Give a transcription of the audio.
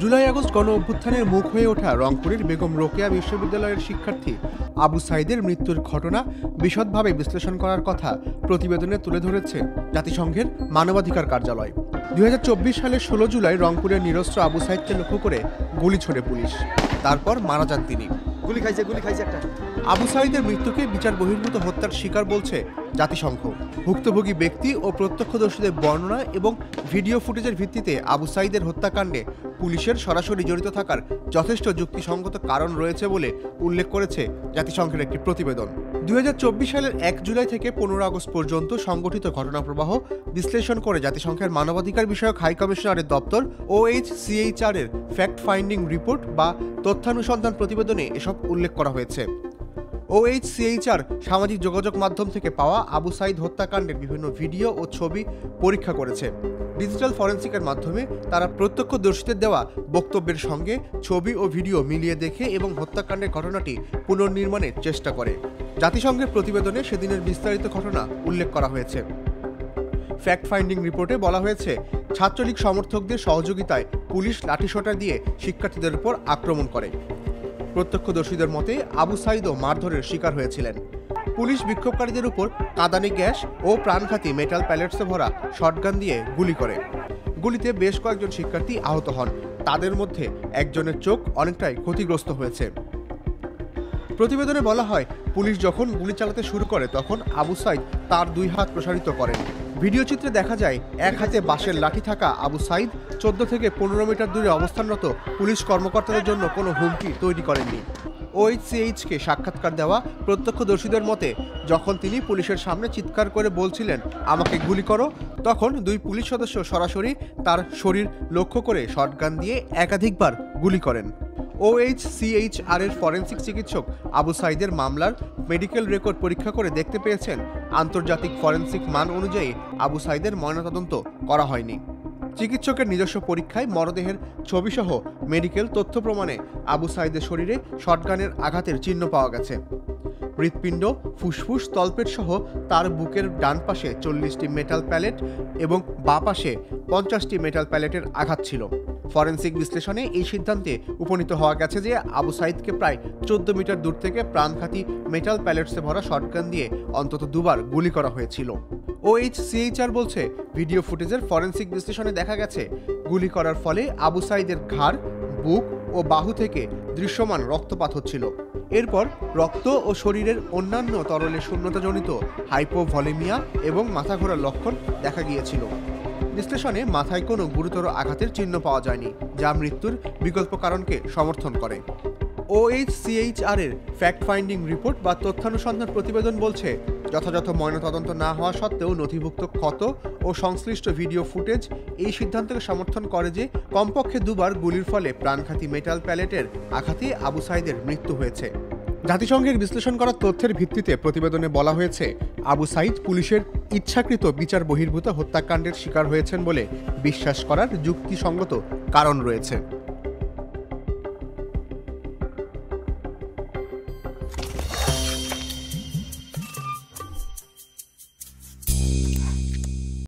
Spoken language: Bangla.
জুলাই আগস্ট গণ অভ্যুত্থানের মুখ হয়ে ওঠা রংপুরের বেগম রোকেয়া বিশ্ববিদ্যালয়ের শিক্ষার্থী আবু সাঈদের মৃত্যুর ঘটনা বিশদভাবে বিশ্লেষণ করার কথা প্রতিবেদনে তুলে ধরেছে জাতিসংঘের মানবাধিকার কার্যালয়। 2024 সালের 16 জুলাই রংপুরের নিরস্ত্র আবু সাঈদকে লক্ষ্য করে গুলি ছোড়ে পুলিশ, তারপর মারা যান তিনি। গুলি খাইছে একটা। আবু সাঈদের মৃত্যুকে বিচার বহির্ভূত হত্যার শিকার বলছে জাতিসংঘ। ভুক্তভোগী ব্যক্তি ও প্রত্যক্ষদর্শীদের বর্ণনা এবং ভিডিও ফুটেজের ভিত্তিতে আবু সাঈদের হত্যাকাণ্ডে পুলিশের সরাসরি জড়িত থাকার যথেষ্ট যুক্তিসঙ্গত কারণ রয়েছে বলে উল্লেখ করেছে জাতিসংঘের একটি প্রতিবেদন। 2024 সালের 1 জুলাই থেকে 15 আগস্ট পর্যন্ত সংগঠিত ঘটনাপ্রবাহ বিশ্লেষণ করে জাতিসংঘের মানবাধিকার বিষয়ক হাই কমিশনারের দপ্তর OHCHR এর ফ্যাক্ট ফাইন্ডিং রিপোর্ট বা তথ্যানুসন্ধান প্রতিবেদনে এসব উল্লেখ করা হয়েছে। OHCHR সামাজিক যোগাযোগ মাধ্যম থেকে পাওয়া আবু সাঈদ হত্যাকাণ্ডের বিভিন্ন ভিডিও ও ছবি পরীক্ষা করেছে। ডিজিটাল ফরেনসিকের মাধ্যমে তারা প্রত্যক্ষদর্শীদের দেওয়া বক্তব্যের সঙ্গে ছবি ও ভিডিও মিলিয়ে দেখে এবং হত্যাকাণ্ডের ঘটনাটি পুনর্নির্মাণের চেষ্টা করে। জাতিসংঘের প্রতিবেদনে সেদিনের বিস্তারিত ঘটনা উল্লেখ করা হয়েছে। ফ্যাক্ট ফাইন্ডিং রিপোর্টে বলা হয়েছে, ছাত্রলীগ সমর্থকদের সহযোগিতায় পুলিশ লাঠিসোঁটা দিয়ে শিক্ষার্থীদের উপর আক্রমণ করে। প্রত্যক্ষদর্শীদের মতে আবু সাঈদও মারধরের শিকার হয়েছিলেন। পুলিশ বিক্ষোভকারীদের উপর কাঁদানি গ্যাস ও প্রাণঘাতী মেটাল প্যালেটসে ভরা শটগান দিয়ে গুলি করে। গুলিতে বেশ কয়েকজন শিক্ষার্থী আহত হন, তাদের মধ্যে একজনের চোখ অনেকটাই ক্ষতিগ্রস্ত হয়েছে। প্রতিবেদনে বলা হয়, পুলিশ যখন গুলি চালাতে শুরু করে তখন আবু সাঈদ তার 2 হাত প্রসারিত করেন। ভিডিও চিত্রে দেখা যায় এক হাতে বাঁশের লাঠি থাকা আবু সাঈদ 14 থেকে 15 মিটার দূরে অবস্থানরত পুলিশ কর্মকর্তাদের জন্য কোনো হুমকি তৈরি করেননি। OHCHকে সাক্ষাৎকার দেওয়া প্রত্যক্ষদর্শীদের মতে, যখন তিনি পুলিশের সামনে চিৎকার করে বলছিলেন আমাকে গুলি করো, তখন 2 পুলিশ সদস্য সরাসরি তার শরীর লক্ষ্য করে শটগান দিয়ে একাধিকবার গুলি করেন। OHCHR এর ফরেনসিক চিকিৎসক আবু সাঈদের মামলার মেডিকেল রেকর্ড পরীক্ষা করে দেখতে পেয়েছেন, আন্তর্জাতিক ফরেনসিক মান অনুযায়ী আবু সাঈদের ময়নাতদন্ত করা হয়নি। চিকিৎসকের নিজস্ব পরীক্ষায় মরদেহের ছবিসহ মেডিকেল তথ্য প্রমাণে আবু সাঈদের শরীরে শটগানের আঘাতের চিহ্ন পাওয়া গেছে। হৃৎপিণ্ড, ফুসফুস, তলপেট সহ তার বুকের ডান পাশে 40টি মেটাল প্যালেট এবং বাঁ পাশে 50টি মেটাল প্যালেটের আঘাত ছিল। ফরেনসিক বিশ্লেষণে এই সিদ্ধান্তে উপনীত হওয়া গেছে যে আবু সাঈদকে প্রায় 14 মিটার দূর থেকে প্রাণঘাতী মেটাল প্যালেটসে ভরা শটগান দিয়ে অন্তত 2 বার গুলি করা হয়েছিল। OHCHR বলছে, ভিডিও ফুটেজের ফরেনসিক বিশ্লেষণে দেখা গেছে গুলি করার ফলে আবু সাঈদের ঘাড়, বুক ও বাহু থেকে দৃশ্যমান রক্তপাত হচ্ছিল। এরপর রক্ত ও শরীরের অন্যান্য তরলের শূন্যতাজনিত হাইপোভলিমিয়া এবং মাথা ঘোরার লক্ষণ দেখা গিয়েছিল। বিশ্লেষণে মাথায় কোনো গুরুতর আঘাতের চিহ্ন পাওয়া যায়নি, যা মৃত্যুর বিকল্প কারণকে সমর্থন করে। OHCHR এর ফ্যাক্ট ফাইন্ডিং রিপোর্ট বা তথ্যানুসন্ধান প্রতিবেদন বলছে, যথাযথ ময়নাতদন্ত না হওয়া সত্ত্বেও নথিভুক্ত ক্ষত ও সংশ্লিষ্ট ভিডিও ফুটেজ এই সিদ্ধান্তকে সমর্থন করে যে কমপক্ষে 2 বার গুলির ফলে প্রাণঘাতী মেটাল প্যালেটের আঘাতে আবু সাঈদের মৃত্যু হয়েছে। জাতিসংঘের বিশ্লেষণ করা তথ্যের ভিত্তিতে প্রতিবেদনে বলা হয়েছে, আবু সাঈদ পুলিশের ইচ্ছাকৃত বিচার বহির্ভূত হত্যাকাণ্ডের শিকার হয়েছেন বলে বিশ্বাস করার যুক্তিসঙ্গত কারণ রয়েছে।